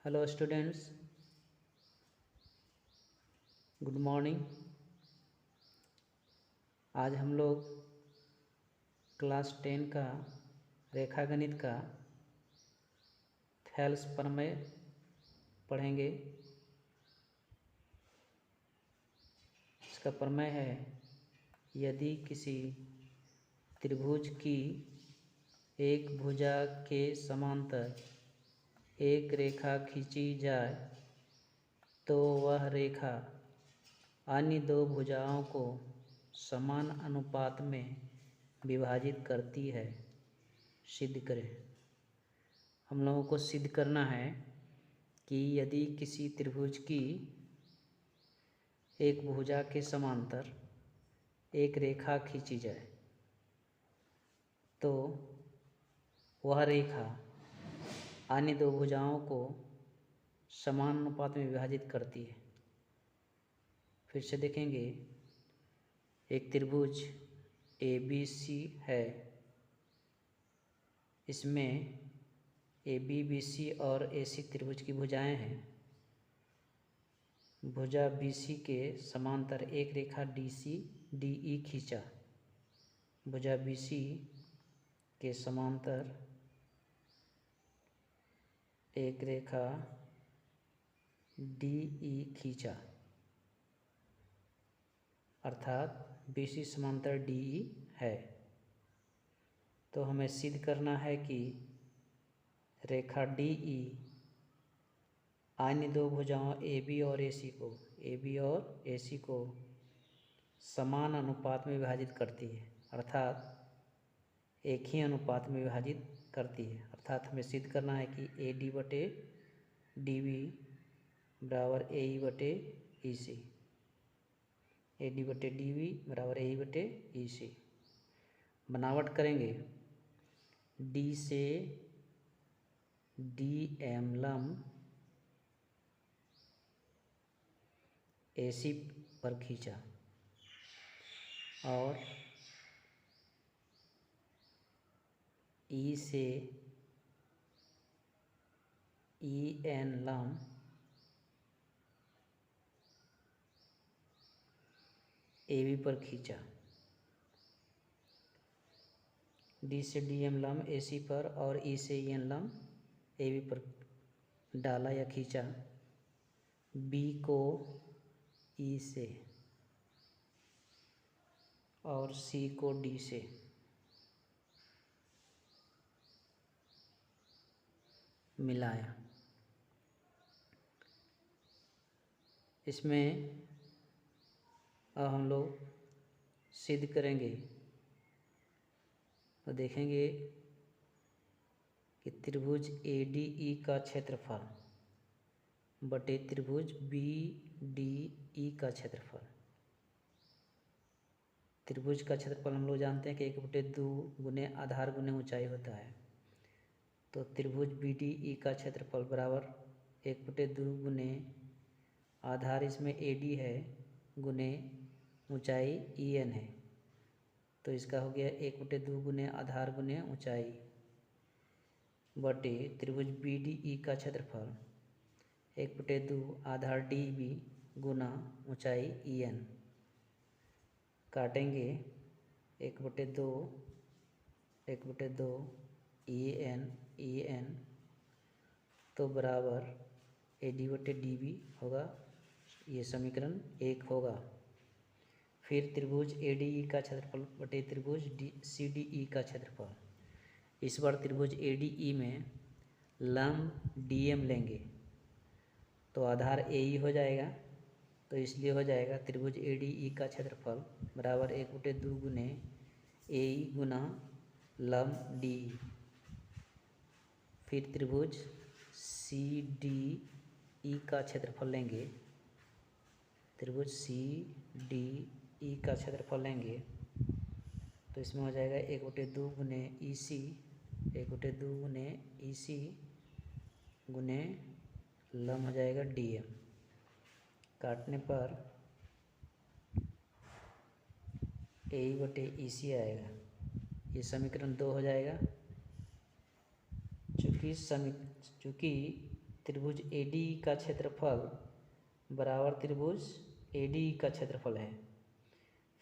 Hello students, good morning. आज हम लोग क्लास 10 का रेखागणित का थैल्स प्रमेय पढ़ेंगे। इसका प्रमेय है, यदि किसी त्रिभुज की एक भुजा के समांतर एक रेखा खींची जाए तो वह रेखा अन्य दो भुजाओं को समान अनुपात में विभाजित करती है। सिद्ध करें। हम लोगों को सिद्ध करना है कि यदि किसी त्रिभुज की एक भुजा के समांतर एक रेखा खींची जाए तो वह रेखा अन्य दो भुजाओं को समान अनुपात में विभाजित करती है। फिर से देखेंगे, एक त्रिभुज ABC है। इसमें AB, BC और AC त्रिभुज की भुजाएं हैं। भुजा BC के समांतर एक रेखा DE खींचा। भुजा BC के समांतर एक रेखा DE खींचा, अर्थात BC समांतर DE है। तो हमें सिद्ध करना है कि रेखा DE अन्य दो भुजाओं AB और AC को समान अनुपात में विभाजित करती है, अर्थात एक ही अनुपात में विभाजित करती है। अर्थात हमें सिद्ध करना है कि AD बटे DB बराबर AE बटे EC। AD बटे DB बराबर AE बटे EC। बनावट करेंगे, D से DM लंब AC पर खींचा और E से EN लंब AB पर खींचा। D से DM लंब AC पर और E से EN लंब AB पर डाला या खींचा। B को E से और C को D से मिलाया। इसमें अब हम लोग सिद्ध करेंगे तो देखेंगे कि त्रिभुज ADE का क्षेत्रफल बटे त्रिभुज BDE का क्षेत्रफल। त्रिभुज का क्षेत्रफल हम लोग जानते हैं कि 1/2 गुने आधार गुने ऊंचाई होता है। तो त्रिभुज BDE का क्षेत्रफल बराबर 1/2 गुने आधार, इसमें AD है, गुने ऊंचाई EN है। तो इसका हो गया 1/2 गुने आधार गुने ऊंचाई बटे त्रिभुज BDE का क्षेत्रफल 1/2 आधार DB गुना ऊंचाई EN। काटेंगे 1/2 EN तो बराबर AD बटे DB होगा। ये समीकरण 1 होगा। फिर त्रिभुज ADE का क्षेत्रफल बटे त्रिभुज CDE का क्षेत्रफल। इस बार त्रिभुज ADE में लंब DM लेंगे तो आधार AE हो जाएगा, तो इसलिए हो जाएगा त्रिभुज ADE का क्षेत्रफल बराबर 1/2 गुने AE गुना लंब DE। फिर त्रिभुज CDE का क्षेत्रफल लेंगे। त्रिभुज CDE का क्षेत्रफल लेंगे तो इसमें हो जाएगा 1/2 गुने EC, 1/2 गुने EC गुने लंब हो जाएगा DM। काटने पर AE बटे EC आएगा। ये समीकरण 2 हो जाएगा। चूँकि त्रिभुज ADE का क्षेत्रफल बराबर त्रिभुज ADE का क्षेत्रफल है।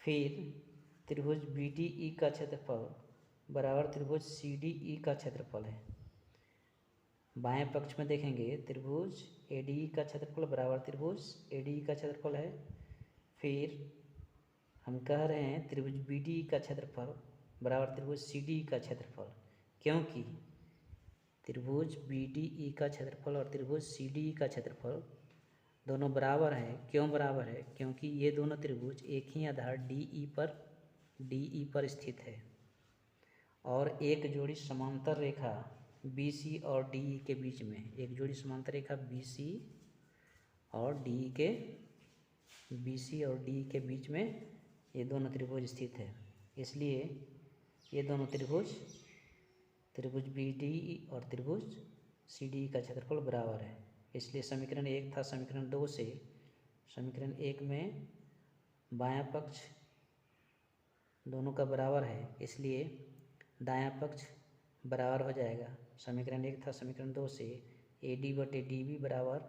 फिर त्रिभुज BDE का क्षेत्रफल बराबर त्रिभुज CDE का क्षेत्रफल है। बाएं पक्ष में देखेंगे त्रिभुज ADE का क्षेत्रफल बराबर त्रिभुज ADE का क्षेत्रफल है। फिर हम कह रहे हैं त्रिभुज BDE का क्षेत्रफल बराबर त्रिभुज CDE का क्षेत्रफल, क्योंकि त्रिभुज BDE का क्षेत्रफल और त्रिभुज CDE का क्षेत्रफल दोनों बराबर है। क्यों बराबर है? क्योंकि ये दोनों त्रिभुज एक ही आधार DE पर स्थित है और एक जोड़ी समांतर रेखा BC और DE के बीच में, एक जोड़ी समांतर रेखा BC और DE के बीच में ये दोनों त्रिभुज स्थित है। इसलिए ये दोनों त्रिभुज BDE और त्रिभुज CDE का क्षेत्रफल बराबर है। इसलिए समीकरण 1 था, समीकरण 2 से समीकरण 1 में बायां पक्ष दोनों का बराबर है, इसलिए दायां पक्ष बराबर हो जाएगा। समीकरण 1 था, समीकरण 2 से AD/DB बराबर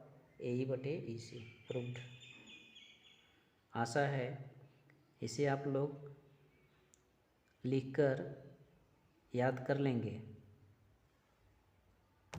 AE/EC प्रूव्ड। आशा है इसे आप लोग लिखकर याद कर लेंगे।